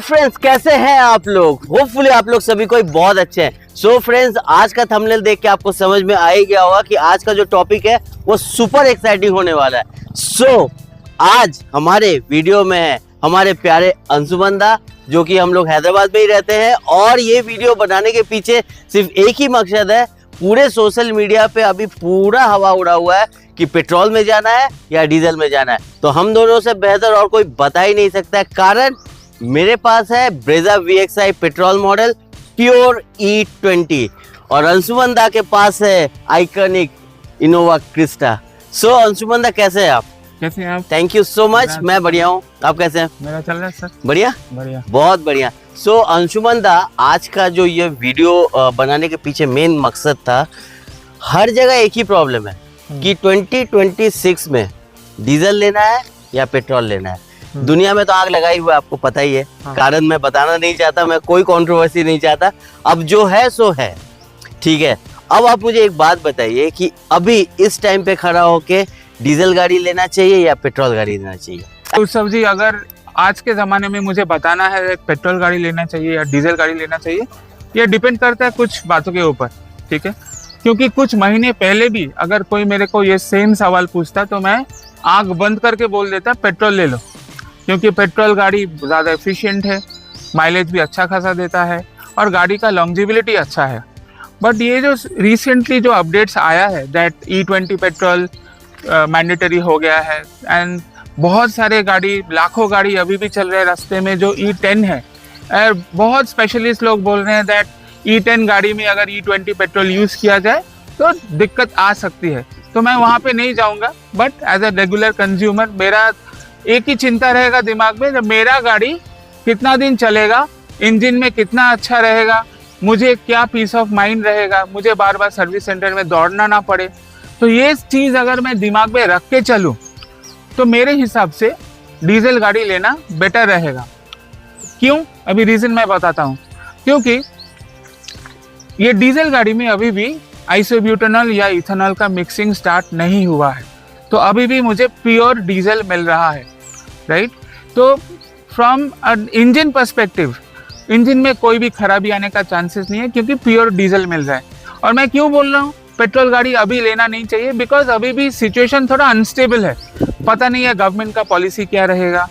Friends, कैसे हैं आप लोग? होपफुली आप लोग सभी कोई बहुत अच्छे हैं। सो फ्रेंड्स, आज का थंबनेल देख के आपको समझ में आ ही गया होगा कि आज का जो टॉपिक है वो सुपर एक्साइटिंग होने वाला है। सो आज हमारे वीडियो में है हमारे प्यारे अंशुमन दा, जो कि हम लोग हैदराबाद में ही रहते हैं। और ये वीडियो बनाने के पीछे सिर्फ एक ही मकसद है। पूरे सोशल मीडिया पे अभी पूरा हवा उड़ा हुआ है कि पेट्रोल में जाना है या डीजल में जाना है। तो हम दोनों से बेहतर और कोई बता ही नहीं सकता है। कारण मेरे पास है Brezza VXI petrol model pure E20 और अंशुमन दा के पास है आइकॉनिक इनोवा क्रिस्टा। सो अंशुमन दा, कैसे हैं आप? कैसे हैं आप? Thank you so much. मैं बढ़िया हूँ, आप कैसे हैं? मेरा चल रहा है सर। बढ़िया बढ़िया, बहुत बढ़िया। सो अंशुमन दा, आज का जो ये वीडियो बनाने के पीछे मेन मकसद था, हर जगह एक ही प्रॉब्लम है कि 2026 में डीजल लेना है या पेट्रोल लेना है। दुनिया में तो आग लगाई हुआ है, आपको पता ही है। कारण मैं बताना नहीं चाहता, मैं कोई कंट्रोवर्सी नहीं चाहता। अब जो है सो है, ठीक है। अब आप मुझे एक बात बताइए कि अभी इस टाइम पे खड़ा होके डीजल गाड़ी लेना चाहिए या पेट्रोल गाड़ी लेना चाहिए? तो सर जी, अगर आज के ज़माने में मुझे बताना है पेट्रोल गाड़ी लेना चाहिए या डीजल गाड़ी लेना चाहिए, ये डिपेंड करता है कुछ बातों के ऊपर, ठीक है। क्योंकि कुछ महीने पहले भी अगर कोई मेरे को ये सेम सवाल पूछता तो मैं आँख बंद करके बोल देता पेट्रोल ले लो, क्योंकि पेट्रोल गाड़ी ज़्यादा एफिशिएंट है, माइलेज भी अच्छा खासा देता है और गाड़ी का लॉन्जिबिलिटी अच्छा है। बट ये जो रिसेंटली जो अपडेट्स आया है दैट E20 पेट्रोल मैंडेटरी हो गया है एंड बहुत सारे गाड़ी, लाखों गाड़ी अभी भी चल रहे हैं रास्ते में जो E10 है। और बहुत स्पेशलिस्ट लोग बोल रहे हैं दैट E10 गाड़ी में अगर E20 पेट्रोल यूज़ किया जाए तो दिक्कत आ सकती है। तो मैं वहाँ पे नहीं जाऊँगा, but as a regular consumer मेरा एक ही चिंता रहेगा दिमाग में, जब मेरा गाड़ी कितना दिन चलेगा, इंजन में कितना अच्छा रहेगा, मुझे क्या पीस ऑफ माइंड रहेगा, मुझे बार बार सर्विस सेंटर में दौड़ना ना पड़े। तो ये चीज़ अगर मैं दिमाग में रख के चलूँ तो मेरे हिसाब से डीजल गाड़ी लेना बेटर रहेगा। क्यों? अभी रीज़न मैं बताता हूँ। क्योंकि ये डीजल गाड़ी में अभी भी आइसोब्यूटेनॉल या इथेनॉल का मिक्सिंग स्टार्ट नहीं हुआ है, तो अभी भी मुझे प्योर डीजल मिल रहा है, राइट। तो फ्रॉम इंजन पर्सपेक्टिव, इंजन में कोई भी खराबी आने का चांसेस नहीं है क्योंकि प्योर डीजल मिल रहा है। और मैं क्यों बोल रहा हूँ पेट्रोल गाड़ी अभी लेना नहीं चाहिए? बिकॉज अभी भी सिचुएशन थोड़ा अनस्टेबल है, पता नहीं है गवर्नमेंट का पॉलिसी क्या रहेगा,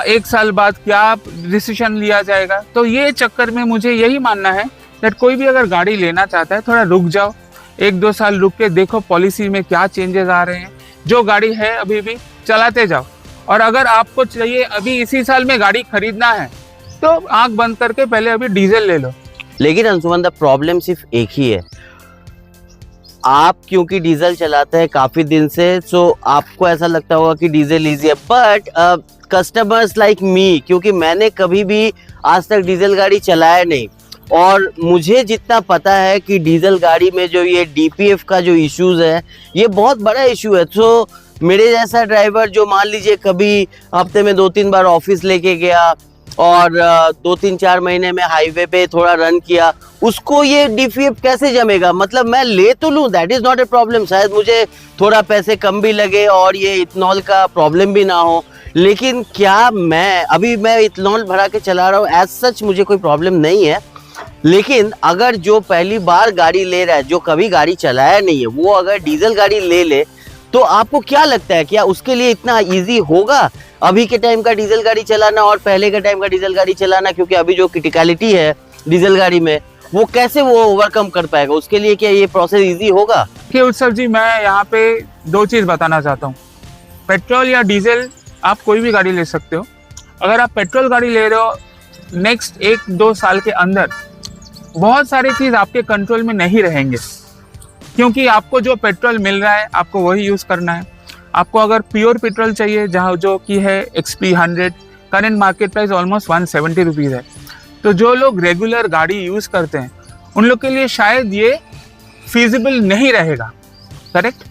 एक साल बाद क्या डिसीजन लिया जाएगा। तो ये चक्कर में मुझे यही मानना है दैट कोई भी अगर गाड़ी लेना चाहता है थोड़ा रुक जाओ, 1-2 साल रुक के देखो पॉलिसी में क्या चेंजेस आ रहे हैं। जो गाड़ी है अभी भी चलाते जाओ, और अगर आपको चाहिए अभी इसी साल में गाड़ी खरीदना है तो आंख बंद करके पहले अभी डीजल ले लो। लेकिन अंशुमन दा, प्रॉब्लम सिर्फ एक ही है। आप क्योंकि डीजल चलाते हैं काफी दिन से, सो आपको ऐसा लगता होगा कि डीजल इजी है। बट कस्टमर्स लाइक मी, क्योंकि मैंने कभी भी आज तक डीजल गाड़ी चलाया नहीं, और मुझे जितना पता है कि डीजल गाड़ी में जो ये DPF का जो इश्यूज है, ये बहुत बड़ा इशू है। तो मेरे जैसा ड्राइवर जो मान लीजिए कभी हफ्ते में 2-3 बार ऑफिस लेके गया और 2-3-4 महीने में हाईवे पे थोड़ा रन किया, उसको ये DPF कैसे जमेगा? मतलब मैं ले तो लूँ, that is not a problem, शायद मुझे थोड़ा पैसे कम भी लगे और ये इथेनॉल का प्रॉब्लम भी ना हो, लेकिन क्या मैं इथेनॉल भरा के चला रहा हूँ, एज सच मुझे कोई प्रॉब्लम नहीं है। लेकिन अगर जो पहली बार गाड़ी ले रहा है, जो कभी गाड़ी चलाया नहीं है, वो अगर डीजल गाड़ी ले तो आपको क्या लगता है, क्या उसके लिए इतना इजी होगा अभी के टाइम का डीजल गाड़ी चलाना और पहले के टाइम का डीजल गाड़ी चलाना? क्योंकि अभी जो क्रिटिकलिटी है डीजल गाड़ी में, वो कैसे वो ओवरकम कर पाएगा? उसके लिए क्या ये प्रोसेस इजी होगा? कि उत्सव जी, मैं यहाँ पे 2 चीज़ बताना चाहता हूँ। पेट्रोल या डीजल, आप कोई भी गाड़ी ले सकते हो। अगर आप पेट्रोल गाड़ी ले रहे हो, नेक्स्ट 1-2 साल के अंदर बहुत सारी चीज़ आपके कंट्रोल में नहीं रहेंगे, क्योंकि आपको जो पेट्रोल मिल रहा है आपको वही यूज़ करना है। आपको अगर प्योर पेट्रोल चाहिए, जहाँ जो कि है XP 100, current market price almost 170 rupees है। तो जो लोग रेगुलर गाड़ी यूज़ करते हैं उन लोग के लिए शायद ये फिजिबल नहीं रहेगा, करेक्ट।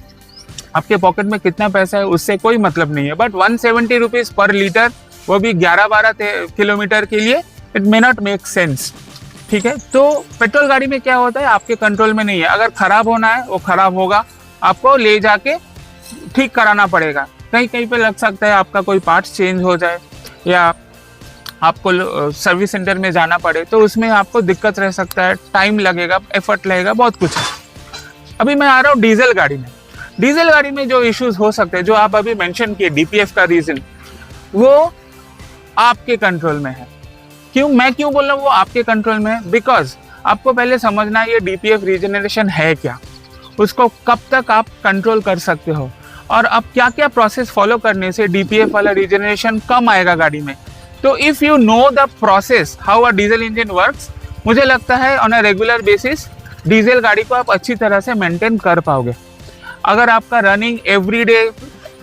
आपके पॉकेट में कितना पैसा है उससे कोई मतलब नहीं है, बट 170 रुपीज़ पर लीटर, वो भी 11-12 किलोमीटर के लिए, it may not make sense, ठीक है। तो पेट्रोल गाड़ी में क्या होता है, आपके कंट्रोल में नहीं है। अगर ख़राब होना है वो ख़राब होगा, आपको ले जाके ठीक कराना पड़ेगा। कहीं कहीं पे लग सकता है आपका कोई पार्ट्स चेंज हो जाए या आपको सर्विस सेंटर में जाना पड़े तो उसमें आपको दिक्कत रह सकता है, टाइम लगेगा, एफर्ट लगेगा, बहुत कुछ है। अभी मैं आ रहा हूँ डीजल गाड़ी में। डीजल गाड़ी में जो इश्यूज हो सकते हैं, जो आप अभी मेंशन किए डीपीएफ का रीजन, वो आपके कंट्रोल में है। मैं क्यों बोल रहा हूँ वो आपके कंट्रोल में है? बिकॉज आपको पहले समझना है ये डीपीएफ रीजनरेशन है क्या, उसको कब तक आप कंट्रोल कर सकते हो, और अब क्या क्या प्रोसेस फॉलो करने से डीपीएफ वाला रीजनरेशन कम आएगा गाड़ी में। तो if you know the process how a diesel engine works, मुझे लगता है on a regular basis diesel गाड़ी को आप अच्छी तरह से मेंटेन कर पाओगे। अगर आपका running everyday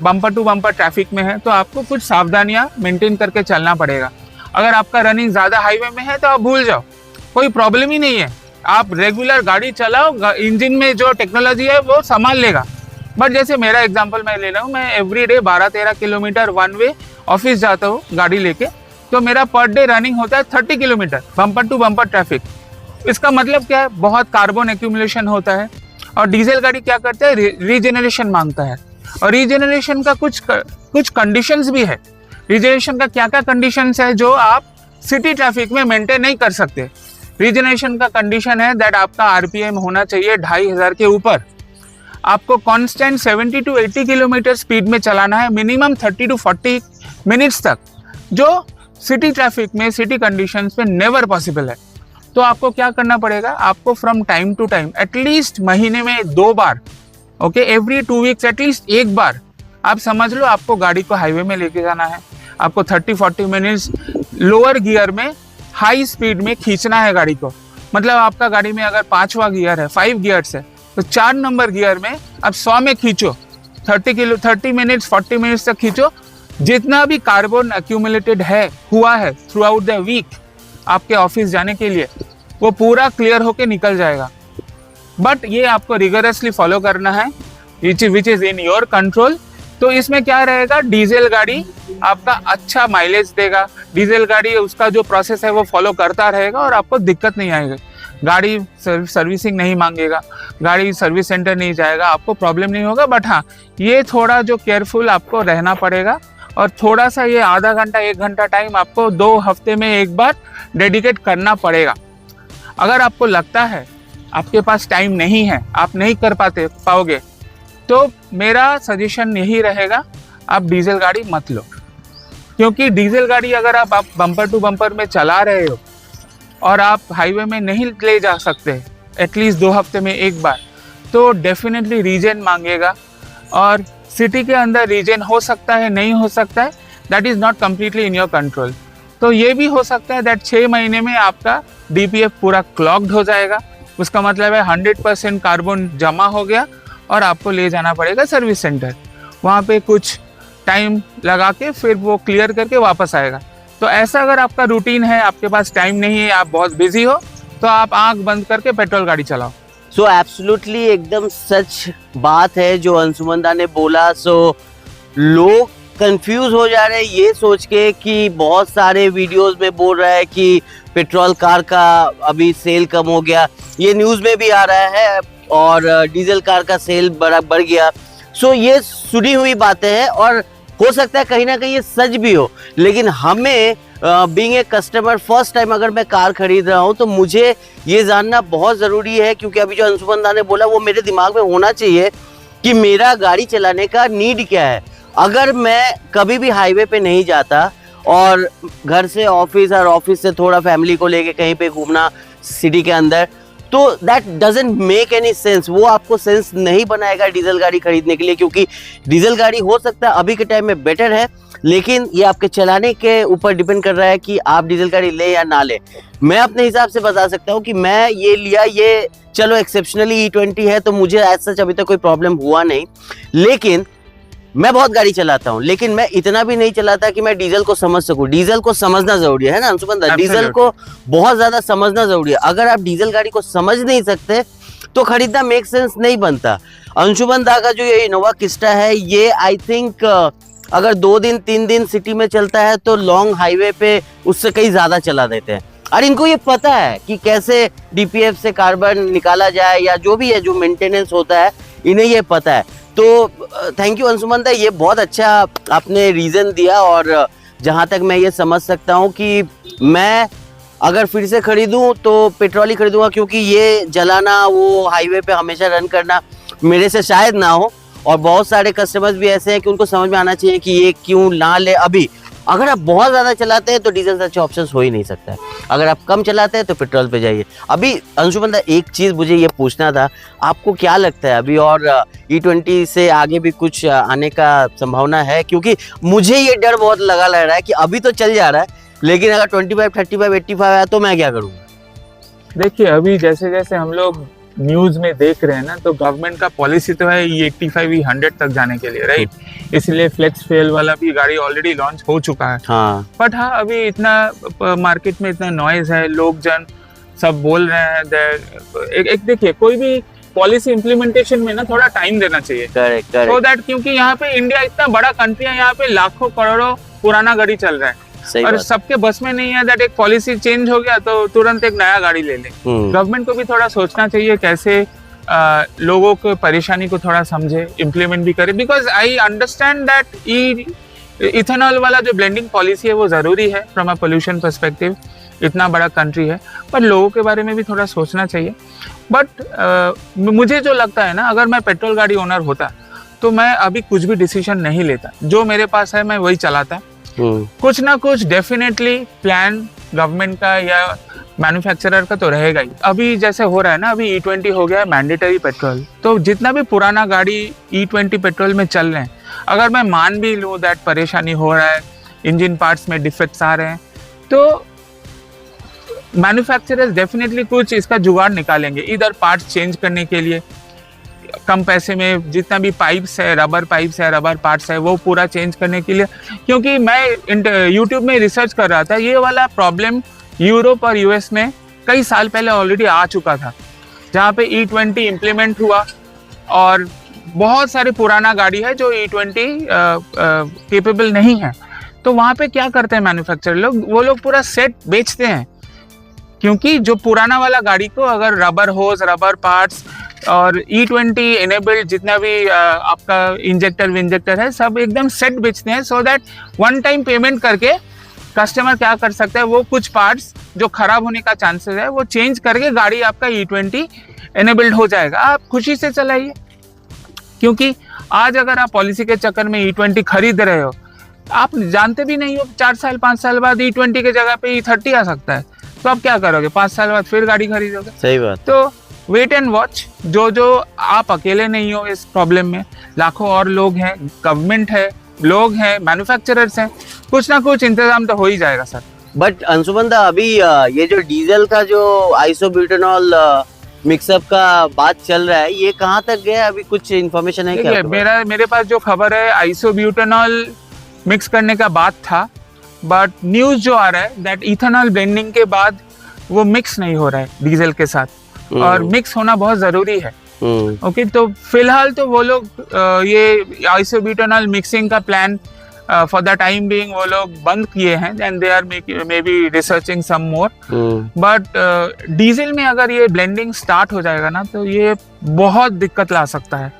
bumper to bumper traffic में है तो आपको कुछ सावधानियां मेंटेन करके चलना पड़ेगा। अगर आपका रनिंग ज़्यादा हाईवे में है तो आप भूल जाओ, कोई प्रॉब्लम ही नहीं है, आप रेगुलर गाड़ी चलाओ, इंजन में जो टेक्नोलॉजी है वो संभाल लेगा। बट जैसे मेरा एग्जांपल मैं ले रहा हूँ, मैं everyday 12-13 kilometre one way office जाता हूँ गाड़ी लेके, तो मेरा पर डे रनिंग होता है 30 kilometre bumper to bumper traffic. इसका मतलब क्या है? बहुत कार्बन एक्यूमुलेशन होता है। और डीजल गाड़ी क्या करता है? रीजेनरेशन मांगता है, और रीजेनरेशन का कुछ कंडीशंस भी है। रीजेनरेशन का क्या क्या कंडीशंस है जो आप सिटी ट्रैफिक में मेंटेन नहीं कर सकते? रीजेनरेशन का कंडीशन है दैट आपका आरपीएम होना चाहिए 2500 के ऊपर, आपको कांस्टेंट 70 to 80 किलोमीटर स्पीड में चलाना है मिनिमम 30 to 40 मिनट्स तक, जो सिटी ट्रैफिक में, सिटी कंडीशंस में नेवर पॉसिबल है। तो आपको क्या करना पड़ेगा? आपको from time to time at least महीने में 2 बार, ओके, एवरी 2 वीक्स एटलीस्ट 1 बार, आप समझ लो आपको गाड़ी को हाईवे में लेके जाना है, आपको 30-40 मिनट्स लोअर गियर में हाई स्पीड में खींचना है गाड़ी को। मतलब आपका गाड़ी में अगर 5वां गियर है, 5 गियर्स है, तो 4 नंबर गियर में आप 100 में खींचो, 30 मिनट्स 40 मिनट्स तक खींचो। जितना भी कार्बन एक्यूमुलेटेड हुआ है थ्रू आउट द वीक आपके ऑफिस जाने के लिए, वो पूरा क्लियर होके निकल जाएगा। बट ये आपको रिगरसली फॉलो करना है, which is in your control. तो इसमें क्या रहेगा? डीजल गाड़ी आपका अच्छा माइलेज देगा, डीजल गाड़ी उसका जो प्रोसेस है वो फॉलो करता रहेगा और आपको दिक्कत नहीं आएगी। गाड़ी सर्विसिंग नहीं मांगेगा, गाड़ी सर्विस सेंटर नहीं जाएगा, आपको प्रॉब्लम नहीं होगा। बट हाँ, ये थोड़ा जो केयरफुल आपको रहना पड़ेगा, और थोड़ा सा ये आधा घंटा 1 घंटा टाइम आपको 2 हफ्ते में एक बार डेडिकेट करना पड़ेगा। अगर आपको लगता है आपके पास टाइम नहीं है, आप नहीं कर पाओगे, तो मेरा सजेशन यही रहेगा, आप डीजल गाड़ी मत लो। क्योंकि डीजल गाड़ी अगर आप बम्पर टू बम्पर में चला रहे हो और आप हाईवे में नहीं ले जा सकते एटलीस्ट 2 हफ्ते में एक बार, तो डेफिनेटली रीजन मांगेगा। और सिटी के अंदर रीजन हो सकता है, नहीं हो सकता है, that is not completely in your control. तो ये भी हो सकता है दैट 6 महीने में आपका डीपीएफ पूरा क्लॉग्ड हो जाएगा, उसका मतलब है 100% कार्बन जमा हो गया और आपको ले जाना पड़ेगा सर्विस सेंटर, वहाँ पे कुछ टाइम लगा के फिर वो क्लियर करके वापस आएगा। तो ऐसा अगर आपका रूटीन है, आपके पास टाइम नहीं है, आप बहुत बिजी हो, तो आप आंख बंद करके पेट्रोल गाड़ी चलाओ। सो एब्सोल्युटली एकदम सच बात है जो अंशुमन दा ने बोला। सो लोग कंफ्यूज हो जा रहे हैं ये सोच के कि बहुत सारे वीडियोस में बोल रहा है कि पेट्रोल कार का अभी सेल कम हो गया, ये न्यूज़ में भी आ रहा है, और डीजल कार का सेल बढ़ गया। सो ये सुनी हुई बातें हैं और हो सकता है कहीं ना कहीं ये सच भी हो, लेकिन हमें being a customer first time अगर मैं कार खरीद रहा हूँ तो मुझे ये जानना बहुत ज़रूरी है, क्योंकि अभी जो अंशुमन दा ने बोला वो मेरे दिमाग में होना चाहिए कि मेरा गाड़ी चलाने का नीड क्या है। अगर मैं कभी भी हाईवे पे नहीं जाता और घर से ऑफिस और ऑफिस से थोड़ा फैमिली को लेके कहीं पे घूमना सिटी के अंदर, तो that doesn't make any sense. वो आपको सेंस नहीं बनाएगा डीजल गाड़ी खरीदने के लिए, क्योंकि डीजल गाड़ी हो सकता है अभी के टाइम में बेटर है, लेकिन ये आपके चलाने के ऊपर डिपेंड कर रहा है कि आप डीजल गाड़ी ले या ना ले। मैं अपने हिसाब से बता सकता हूँ कि मैं ये लिया, ये चलो एक्सेप्शनली E20 है तो मुझे ऐसा अभी तक कोई प्रॉब्लम हुआ नहीं, लेकिन मैं बहुत गाड़ी चलाता हूँ, लेकिन मैं इतना भी नहीं चलाता कि मैं डीजल को समझ सकूं। डीजल को समझना जरूरी है ना अंशुमन दा? डीजल को बहुत ज्यादा समझना जरूरी है। अगर आप डीजल गाड़ी को समझ नहीं सकते तो खरीदना मेक सेंस नहीं बनता। अंशुमन दा का जो ये इनोवा क्रिस्टा है, ये आई थिंक अगर 2 दिन 3 दिन सिटी में चलता है तो लॉन्ग हाईवे पे उससे कहीं ज्यादा चला देते हैं। और इनको ये पता है कि कैसे डीपीएफ से कार्बन निकाला जाए या जो भी है, जो मेंटेनेंस होता है, इन्हें ये पता है। तो थैंक यू अंशुमन दा, ये बहुत अच्छा आपने रीज़न दिया और जहाँ तक मैं ये समझ सकता हूँ कि मैं अगर फिर से खरीदूं तो पेट्रोल ही खरीदूंगा, क्योंकि ये जलाना, वो हाईवे पे हमेशा रन करना मेरे से शायद ना हो। और बहुत सारे कस्टमर्स भी ऐसे हैं कि उनको समझ में आना चाहिए कि ये क्यों ना ले। अभी अगर आप बहुत ज़्यादा चलाते हैं तो डीजल से अच्छा ऑप्शन हो ही नहीं सकता है, अगर आप कम चलाते हैं तो पेट्रोल पे जाइए। अभी अंशुमन दा, एक चीज़ मुझे ये पूछना था, आपको क्या लगता है अभी और E20 से आगे भी कुछ आने का संभावना है? क्योंकि मुझे ये डर बहुत लग रहा है कि अभी तो चल जा रहा है, लेकिन अगर 25, 35, 85 आया तो मैं क्या करूँगा? देखिए, अभी जैसे जैसे हम लोग न्यूज में देख रहे हैं ना, तो गवर्नमेंट का पॉलिसी तो है E85, E100 तक जाने के लिए, राइट। इसलिए फ्लेक्स फ्यूल वाला भी गाड़ी ऑलरेडी लॉन्च हो चुका है। हाँ, बट हाँ, अभी इतना मार्केट में इतना नॉइज है, लोग जन सब बोल रहे हैं। एक देखिए, कोई भी पॉलिसी इम्प्लीमेंटेशन में ना थोड़ा टाइम देना चाहिए, करेक्ट सो करेक्ट, दैट, क्योंकि यहाँ पे इंडिया इतना बड़ा कंट्री है, यहाँ पे लाखों करोड़ों पुराना गाड़ी चल रहा है सही और बात। सबके बस में नहीं है दैट एक पॉलिसी चेंज हो गया तो तुरंत एक नया गाड़ी ले ले। गवर्नमेंट को भी थोड़ा सोचना चाहिए कैसे लोगों को परेशानी को थोड़ा समझे, इम्प्लीमेंट भी करे। Because I understand that ethanol वाला जो ब्लेंडिंग पॉलिसी है वो ज़रूरी है फ्रॉम अ पोल्यूशन पर्सपेक्टिव, इतना बड़ा कंट्री है, पर लोगों के बारे में भी थोड़ा सोचना चाहिए। बट मुझे जो लगता है ना, अगर मैं पेट्रोल गाड़ी ओनर होता तो मैं अभी कुछ भी डिसीजन नहीं लेता, जो मेरे पास है मैं वही चलाता। कुछ ना कुछ डेफिनेटली प्लान गवर्नमेंट का या मैन्युफैक्चरर का तो रहेगा ही। अभी जैसे हो रहा है ना, अभी E20 हो गया है मैंडेटरी पेट्रोल, तो जितना भी पुराना गाड़ी E20 पेट्रोल में चल रहे हैं, अगर मैं मान भी लूँ दैट परेशानी हो रहा है, इंजन पार्ट्स में डिफेक्ट्स आ रहे हैं, तो मैन्युफैक्चरर्स डेफिनेटली कुछ इसका जुगाड़ निकालेंगे, इधर पार्ट्स चेंज करने के लिए कम पैसे में, जितना भी पाइप्स है, रबर पाइप्स है, रबर पार्ट्स है, वो पूरा चेंज करने के लिए। क्योंकि मैं यूट्यूब में रिसर्च कर रहा था, ये वाला प्रॉब्लम यूरोप और US में कई साल पहले ऑलरेडी आ चुका था, जहाँ पे E20 इम्प्लीमेंट हुआ और बहुत सारे पुराना गाड़ी है जो E20 केपेबल नहीं है। तो वहाँ पे क्या करते हैं मैन्युफैक्चरर लोग, वो लोग पूरा सेट बेचते हैं, क्योंकि जो पुराना वाला गाड़ी को अगर रबर होज, रबर पार्ट्स और E20 एनेबल्ड जितना भी आपका इंजेक्टर विंजेक्टर है, सब एकदम सेट बेचते हैं, so that one time payment करके कस्टमर क्या कर सकता है, वो कुछ पार्ट्स जो खराब होने का चांसेस है वो चेंज करके गाड़ी आपका E20 एनेबल्ड हो जाएगा, आप खुशी से चलाइए। क्योंकि आज अगर आप पॉलिसी के चक्कर में E20 खरीद रहे हो, आप जानते भी नहीं हो 4 साल 5 साल बाद E20 के जगह पे E30 आ सकता है, तो आप क्या करोगे? 5 साल बाद फिर गाड़ी खरीदोगे। सही बात। तो वेट एंड वॉच, जो आप अकेले नहीं हो इस प्रॉब्लम में, लाखों और लोग हैं, गवर्नमेंट है, लोग हैं, मैन्युफैक्चरर्स हैं, कुछ ना कुछ इंतजाम तो हो ही जाएगा सर। बट अंशुमन दा, अभी ये जो डीजल का जो आइसोब्यूटेनॉल मिक्सअप का बात चल रहा है, ये कहाँ तक गया? अभी कुछ इन्फॉर्मेशन है क्या? मेरे पास जो खबर है, आइसोब्यूटेनॉल मिक्स करने का बात था, बट न्यूज जो आ रहा है दैट इथेनॉल ब्लेंडिंग के बाद वो मिक्स नहीं हो रहा है डीजल के साथ, और मिक्स होना बहुत जरूरी है। ओके, तो फिलहाल तो वो लोग ये आइसोब्यूटेनॉल मिक्सिंग का plan for the time being वो लोग बंद किए हैं, and they are maybe researching some more. But diesel में अगर ये ब्लेंडिंग स्टार्ट हो जाएगा ना, तो ये बहुत दिक्कत ला सकता है।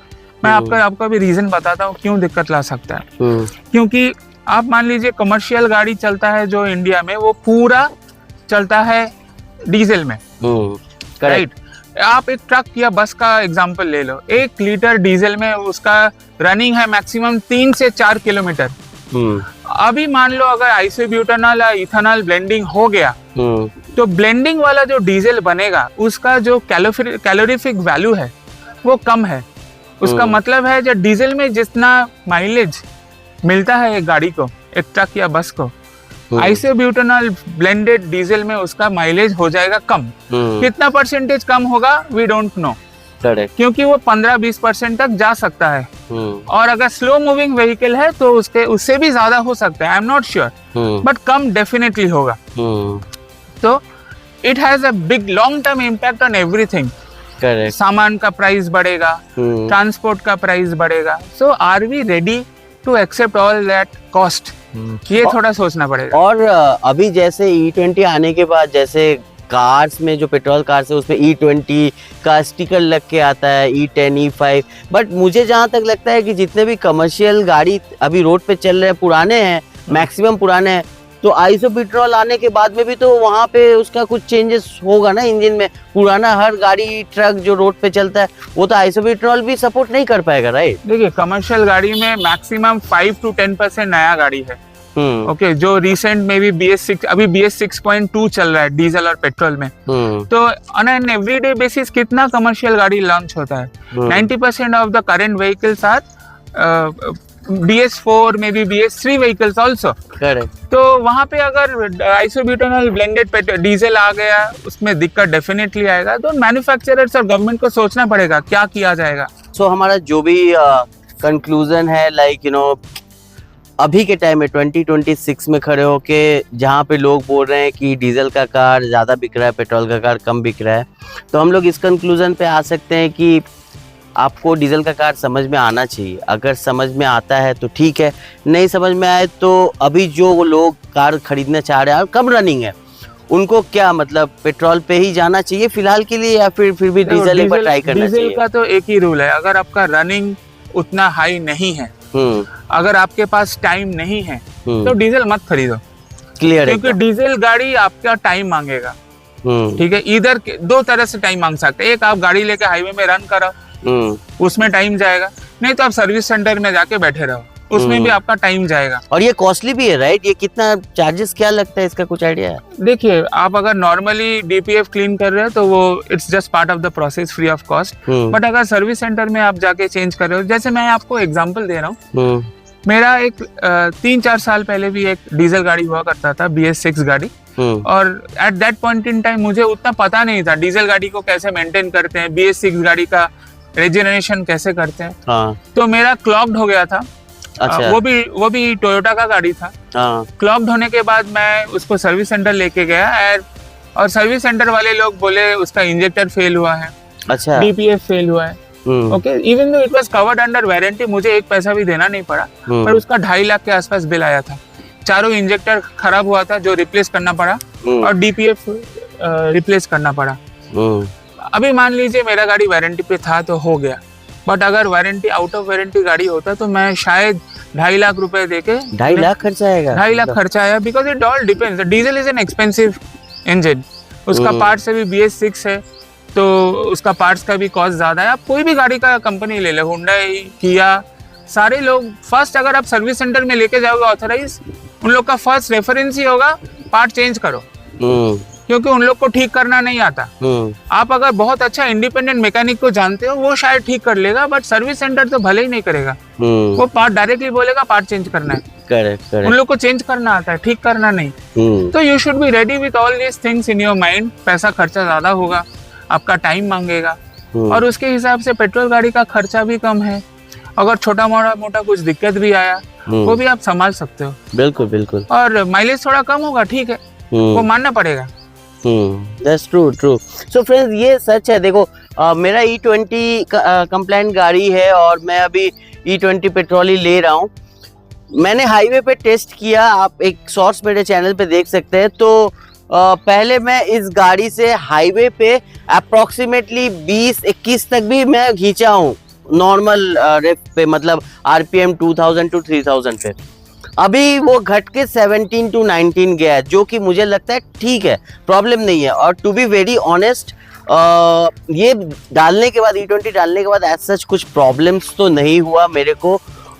मैं आपका भी रीजन बताता हूँ क्यों दिक्कत ला सकता है। क्योंकि आप मान लीजिए कमर्शियल गाड़ी चलता है जो इंडिया में, वो पूरा चलता है डीजल में, राइट। आप एक ट्रक या बस का एग्जांपल ले लो, 1 लीटर डीजल में उसका रनिंग है मैक्सिमम 3 से 4 किलोमीटर। अभी मान लो अगर आइसोब्यूटेनॉल या इथेनॉल ब्लेंडिंग हो गया, तो ब्लेंडिंग वाला जो डीजल बनेगा उसका जो कैलोरीफिक वैल्यू है वो कम है। उसका मतलब है जो डीजल में जितना माइलेज मिलता है एक गाड़ी को, एक ट्रक या बस को, आइसोब्यूटेनॉल ब्लेंडेड डीजल में उसका माइलेज हो जाएगा कम। कितना परसेंटेज कम होगा वी डोंट नो, क्योंकि वो 15-20% तक जा सकता है। और अगर स्लो मूविंग व्हीकल है तो उससे भी ज्यादा हो सकता है, I am not sure, but कम डेफिनेटली होगा। तो it has a big long term impact on everything. सामान का प्राइस बढ़ेगा, ट्रांसपोर्ट का प्राइस बढ़ेगा, so are we ready to accept all that cost? ये थोड़ा सोचना पड़ेगा। और अभी जैसे E20 आने के बाद, जैसे कार्स में जो पेट्रोल कार्स है उसमें E20 का स्टिकर लग के आता है, E10, E5, बट मुझे जहाँ तक लगता है कि जितने भी कमर्शियल गाड़ी अभी रोड पे चल रहे हैं पुराने हैं, मैक्सिमम पुराने हैं। तो आइसोब्यूटेनॉल आने के बाद में भी तो वहाँ पे उसका कुछ चेंजेस होगा ना इंजन में। पुराना हर गाड़ी ट्रक जो रोड पे चलता है वो तो आइसोब्यूटेनॉल भी सपोर्ट नहीं कर पाएगा, राइट? देखिए कमर्शियल गाड़ी में मैक्सिमम 5 to 10% नया गाड़ी है। ओके, जो रिसेंट में भी BS6, अभी BS 6.2 चल रहा है डीजल और पेट्रोल में। तो ऑन एन एवरीडे बेसिस कितना कमर्शियल गाड़ी लॉन्च होता है? 90% of the current vehicles are BS4 में भी BS3 व्हीकल्स आल्सो। करेक्ट। तो वहाँ पे अगर आइसोब्यूटेनॉल ब्लेंडेड डीजल आ गया, उसमें दिक्कत डेफिनेटली आएगा। तो मैन्युफैक्चरर्स और गवर्नमेंट को सोचना पड़ेगा क्या किया जाएगा। सो हमारा जो भी कंक्लूजन है, लाइक अभी के टाइम में 2026 में खड़े होके जहाँ पे लोग बोल रहे हैं कि डीजल का कार ज़्यादा बिक रहा है, पेट्रोल का कार कम बिक रहा है, तो हम लोग इस कंक्लूजन पे आ सकते हैं कि आपको डीजल का कार समझ में आना चाहिए। अगर समझ में आता है तो ठीक है, नहीं समझ में आए तो अभी जो लोग कार खरीदना चाह रहे हैं और कम रनिंग है उनको क्या मतलब पेट्रोल पे ही जाना चाहिए फिलहाल के लिए, या फिर भी डीजल एक बार ट्राई करना चाहिए? डीजल का तो एक ही रूल है, अगर आपका रनिंग उतना हाई नहीं है, अगर आपके पास टाइम नहीं है तो डीजल मत खरीदो। क्लियर है, क्योंकि डीजल गाड़ी आपका टाइम मांगेगा। ठीक है, इधर दो तरह से टाइम मांग सकते हैं। एक, आप गाड़ी लेके हाईवे में रन करो, उसमें टाइम जाएगा। नहीं तो आप सर्विस सेंटर में जाके बैठे रहो, उसमें भी आपका टाइम जाएगा। और ये कॉस्टली भी है, राइट? ये कितना चार्जेस क्या लगता है, इसका कुछ आइडिया है? देखिए, आप अगर नॉर्मली DPF क्लीन कर रहे हो तो वो it's just part of the process, free of cost. But अगर सर्विस सेंटर में आप जाके चेंज कर रहे हो, जैसे मैं आपको एग्जांपल दे रहा हूँ, मेरा एक 3-4 साल पहले भी एक डीजल गाड़ी हुआ करता था, BS6 गाड़ी। और at that point in time मुझे उतना पता नहीं था डीजल गाड़ी को कैसे मेंटेन करते हैं, BS6 गाड़ी का रेजिनरेशन कैसे करते हैं। तो मेरा क्लॉग्ड हो गया था। अच्छा। वो भी टोयोटा का गाड़ी था। क्लॉग्ड होने के बाद मैं उसको सर्विस सेंटर लेके गया और सर्विस सेंटर वाले लोग बोले उसका इंजेक्टर फेल हुआ है। अच्छा। DPF फेल हुआ है। Okay, even though it was covered under warranty, मुझे एक पैसा भी देना नहीं पड़ा, पर उसका 2.5 लाख के आसपास बिल आया था। चारों इंजेक्टर खराब हुआ था जो रिप्लेस करना पड़ा, और DPF रिप्लेस करना पड़ा। अभी मान लीजिए मेरा गाड़ी वारंटी पे था तो हो गया, बट अगर वारंटी आउट ऑफ वारंटी गाड़ी होता तो मैं शायद 2.5 लाख रुपए देके 2.5 लाख खर्चा आएगा। 2.5 लाख खर्चा आया, because it all depends. Diesel is an expensive engine, उसका पार्ट से भी BS6 है तो उसका पार्ट्स का भी कॉस्ट ज्यादा है। आप कोई भी गाड़ी का कंपनी ले लो, हुंडई, किया, सारे लोग फर्स्ट अगर आप सर्विस सेंटर में लेके जाओगे ऑथराइज, उन लोग का फर्स्ट रेफरेंस ही होगा पार्ट चेंज करो, क्योंकि उन लोग को ठीक करना नहीं आता। आप अगर बहुत अच्छा इंडिपेंडेंट मैकेनिक को जानते हो, वो शायद ठीक कर लेगा, बट सर्विस सेंटर तो भले ही नहीं करेगा। वो पार्ट डायरेक्टली बोलेगा पार्ट चेंज करना है। करेक्ट। उन लोग को चेंज करना आता है, ठीक करना नहीं। तो you should be ready with all these things in your mind. पैसा खर्चा ज्यादा होगा, आपका टाइम मांगेगा, और उसके हिसाब से पेट्रोल गाड़ी का खर्चा भी कम है। अगर छोटा मोटा कुछ दिक्कत भी आया वो भी आप संभाल सकते हो। बिल्कुल बिल्कुल। और माइलेज थोड़ा कम होगा, ठीक है, वो मानना पड़ेगा। That's true. So friends, ये सच है। देखो मेरा E20 कंप्लाइंट गाड़ी है और मैं अभी E20 पेट्रोल ही ले रहा हूँ। मैंने हाईवे पे टेस्ट किया, आप एक शॉर्ट्स मेरे चैनल पे देख सकते हैं। तो पहले मैं इस गाड़ी से हाईवे पे अप्रोक्सीमेटली 20-21 तक भी मैं खींचा हूँ नॉर्मल रेफ पे, मतलब RPM 2000 to 3000 पे। अभी वो घट के 17 to 19 गया है, जो कि मुझे लगता है ठीक है, प्रॉब्लम नहीं है। और टू बी वेरी ऑनेस्ट, ये डालने के बाद E20 डालने के बाद एज सच कुछ प्रॉब्लम्स तो नहीं हुआ मेरे को।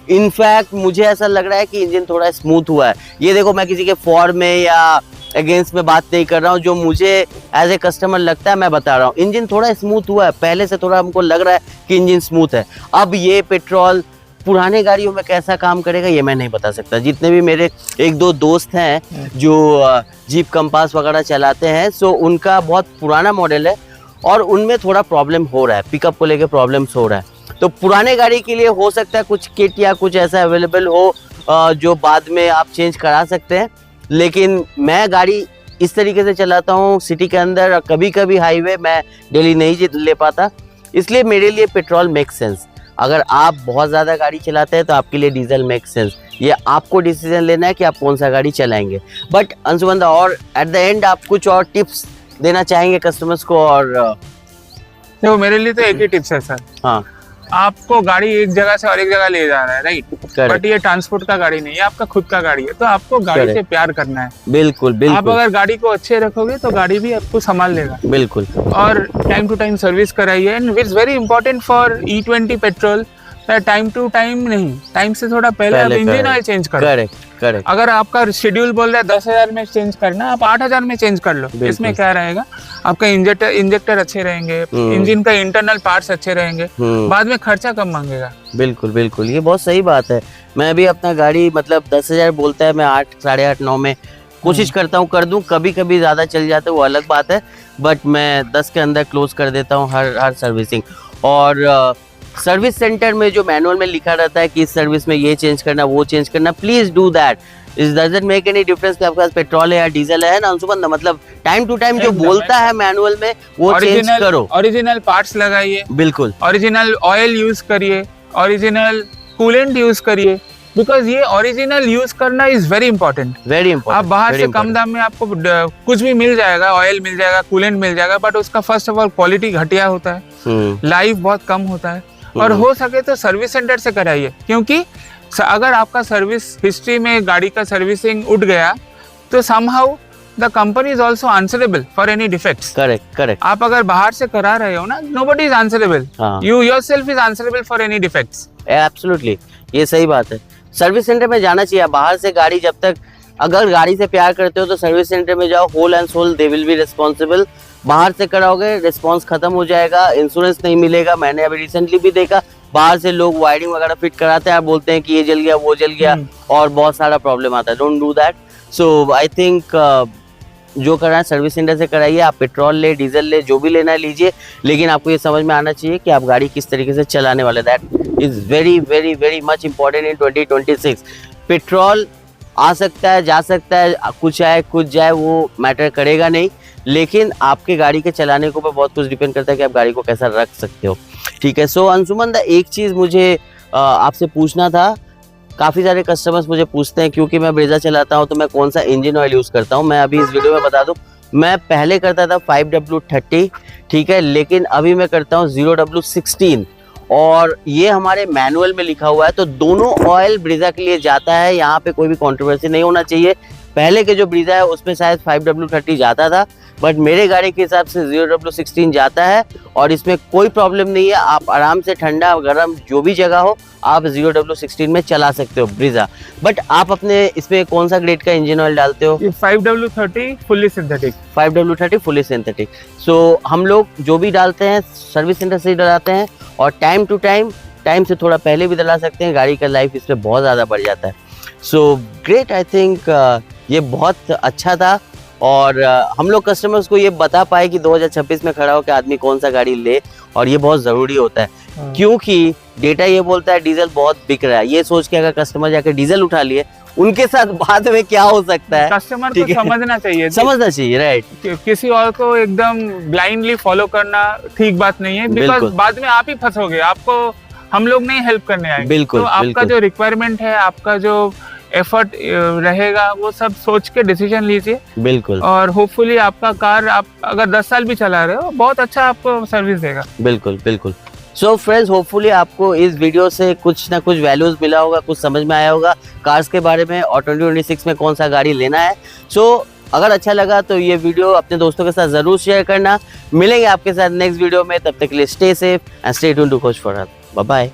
इनफैक्ट मुझे ऐसा लग रहा है कि इंजन थोड़ा स्मूथ हुआ है। ये देखो, मैं किसी के फॉर में या अगेंस्ट में बात नहीं कर रहा हूँ, जो मुझे एज ए कस्टमर लगता है मैं बता रहा हूँ। इंजन थोड़ा स्मूथ हुआ है, पहले से थोड़ा हमको लग रहा है कि इंजन स्मूथ है। अब ये पेट्रोल पुराने गाड़ियों में कैसा काम करेगा ये मैं नहीं बता सकता। जितने भी मेरे 1-2 दोस्त हैं जो जीप कंपास वगैरह चलाते हैं, सो उनका बहुत पुराना मॉडल है और उनमें थोड़ा प्रॉब्लम हो रहा है, पिकअप को लेके प्रॉब्लम्स हो रहा है। तो पुराने गाड़ी के लिए हो सकता है कुछ किट या कुछ ऐसा अवेलेबल हो जो बाद में आप चेंज करा सकते हैं। लेकिन मैं गाड़ी इस तरीके से चलाता हूँ सिटी के अंदर, और कभी कभी हाईवे मैं डेली नहीं ले पाता, इसलिए मेरे लिए पेट्रोल मेक सेंस। अगर आप बहुत ज़्यादा गाड़ी चलाते हैं तो आपके लिए डीजल मेक सेंस। ये आपको डिसीजन लेना है कि आप कौन सा गाड़ी चलाएंगे। बट अंशुमंदा, और एट द एंड आप कुछ और टिप्स देना चाहेंगे कस्टमर्स को? और तो मेरे लिए तो एक ही टिप्स है सर। हाँ, आपको गाड़ी एक जगह से और एक जगह ले जा रहा है, राइट? करेक्ट, बट ये ट्रांसपोर्ट का गाड़ी नहीं है, आपका खुद का गाड़ी है, तो आपको गाड़ी Correct. से प्यार करना है। बिल्कुल आप बिल्कुल अगर गाड़ी को अच्छे रखोगे तो गाड़ी भी आपको संभाल लेगा। बिल्कुल और टाइम टू टाइम सर्विस कराइए, and it's very important for E20 petrol, time to time नहीं, टाइम से थोड़ा पहले आप पहले इंजन करें। ऑयल चेंज करो। करेक्ट करेक्ट अगर आपका शेड्यूल बोल रहा है 10,000 में चेंज करना, आप 8,000 में चेंज कर लो। बिल्कुल। इसमें क्या रहेगा, आपका इंजेक्टर अच्छे रहेंगे, इंजन का इंटरनल पार्ट्स अच्छे रहेंगे, बाद में खर्चा कम मांगेगा। बिल्कुल बिल्कुल, ये बहुत सही बात है। मैं भी अपना गाड़ी मतलब 10,000 बोलता है, मैं 8, 8.5, 9 में कोशिश करता हूँ कर दूं, कभी कभी ज़्यादा चल जाता है वो अलग बात है, बट मैं 10 के अंदर क्लोज कर देता हूँ हर सर्विसिंग। और सर्विस सेंटर में जो मैनुअल में लिखा रहता है कि इस सर्विस में ये चेंज करना वो चेंज करना, please do that. It doesn't make any difference कि आपके पास पेट्रोल है या डीजल है ना अंशुमन, मतलब टाइम टू टाइम जो एकदम, बोलता है मैनुअल में वो चेंज करो। ओरिजिनल पार्ट्स लगाइए, बिल्कुल ओरिजिनल ऑयल यूज करिए, ओरिजिनल कूलेंट यूज करिए, बिकॉज ये ओरिजिनल यूज करना is very important. Very important. आप बाहर से कम दाम में आपको कुछ भी मिल जाएगा, ऑयल मिल जाएगा, कूलेंट मिल जाएगा, बट उसका फर्स्ट ऑफ ऑल क्वालिटी घटिया होता है, लाइफ बहुत कम होता है। और हो सके तो सर्विस सेंटर से कराइए, क्योंकि अगर आपका सर्विस हिस्ट्री में गाड़ी का सर्विसिंग उठ गया तो somehow the company is also answerable for any defects. Correct correct, आप अगर बाहर से करा रहे हो ना, nobody is answerable, you yourself is answerable for any defects. Absolutely, ये सही बात है। सर्विस सेंटर में जाना चाहिए। बाहर से गाड़ी जब तक, अगर गाड़ी से प्यार करते हो तो सर्विस सेंटर में जाओ, whole and sole they will be responsible. बाहर से कराओगे रिस्पॉन्स खत्म हो जाएगा, इंश्योरेंस नहीं मिलेगा। मैंने अभी रिसेंटली भी देखा, बाहर से लोग वायरिंग वगैरह फिट कराते हैं और बोलते हैं कि ये जल गया वो जल गया, और बहुत सारा प्रॉब्लम आता है। Don't do that. So I think जो करना है सर्विस सेंटर से कराइए। आप पेट्रोल ले, डीजल ले, जो भी लेना है लीजिए, लेकिन आपको ये समझ में आना चाहिए कि आप गाड़ी किस तरीके से चलाने वाले। That is very very very much important in 2026। Petrol आ सकता है, जा सकता है, कुछ आए कुछ जाए, वो मैटर करेगा नहीं, लेकिन आपके गाड़ी के चलाने के ऊपर बहुत कुछ डिपेंड करता है कि आप गाड़ी को कैसा रख सकते हो। ठीक है। सो अंशुमन दा, एक चीज़ मुझे आपसे पूछना था। काफ़ी सारे कस्टमर्स मुझे पूछते हैं, क्योंकि मैं ब्रेजा चलाता हूं तो मैं कौन सा इंजन ऑयल यूज़ करता हूं। मैं अभी इस वीडियो में बता दूं, मैं पहले करता था 5W30, ठीक है, लेकिन अभी मैं करता हूं 0W16, और ये हमारे मैनुअल में लिखा हुआ है। तो दोनों ऑयल ब्रीजा के लिए जाता है, यहाँ पे कोई भी कंट्रोवर्सी नहीं होना चाहिए। पहले के जो ब्रीजा है उसमें शायद 5W30 जाता था, बट मेरे गाड़ी के हिसाब से 0W16 जाता है, और इसमें कोई प्रॉब्लम नहीं है। आप आराम से ठंडा गर्म जो भी जगह हो आप 0W16 में चला सकते हो ब्रीजा। बट आप अपने इसमें कौन सा ग्रेड का इंजन ऑयल डालते हो? 5W30 fully synthetic. 5W30 fully synthetic. So हम लोग जो भी डालते हैं सर्विस सेंटर से ही डलाते हैं, और टाइम टू टाइम से थोड़ा पहले भी डला सकते हैं। गाड़ी का लाइफ इसमें बहुत ज़्यादा बढ़ जाता है। सो ग्रेट, आई थिंक ये बहुत अच्छा था, और हम लोग कस्टमर्स को ये बता पाए कि 2026 में खड़ा होकर आदमी कौन सा गाड़ी ले, और ये बहुत ज़रूरी होता है। क्योंकि डेटा ये बोलता है डीजल बहुत बिक रहा है। ये सोच के अगर कस्टमर जाकर डीजल उठा लिए, उनके साथ बाद में क्या हो सकता है, कस्टमर को समझना चाहिए, समझना चाहिए, राइट। किसी और को एकदम ब्लाइंडली फॉलो करना ठीक बात नहीं है, बिकॉज बाद में आप ही फंसोगे, आपको हम लोग नहीं हेल्प करने आएंगे। बिल्कुल, तो आपका जो रिक्वायरमेंट है, आपका जो एफर्ट रहेगा, वो सब सोच के डिसीजन लीजिए। बिल्कुल। और होपफुली आपका कार, आप अगर 10 साल भी चला रहे हो, बहुत अच्छा आपको सर्विस देगा। बिल्कुल बिल्कुल। सो फ्रेंड्स, होपफुली आपको इस वीडियो से कुछ ना कुछ वैल्यूज मिला होगा, कुछ समझ में आया होगा कार्स के बारे में, और 2026 में कौन सा गाड़ी लेना है। सो अगर अच्छा लगा तो ये वीडियो अपने दोस्तों के साथ जरूर शेयर करना। मिलेंगे आपके साथ नेक्स्ट वीडियो में, तब तक के लिए stay safe and stay tuned to coach for us. Bye bye.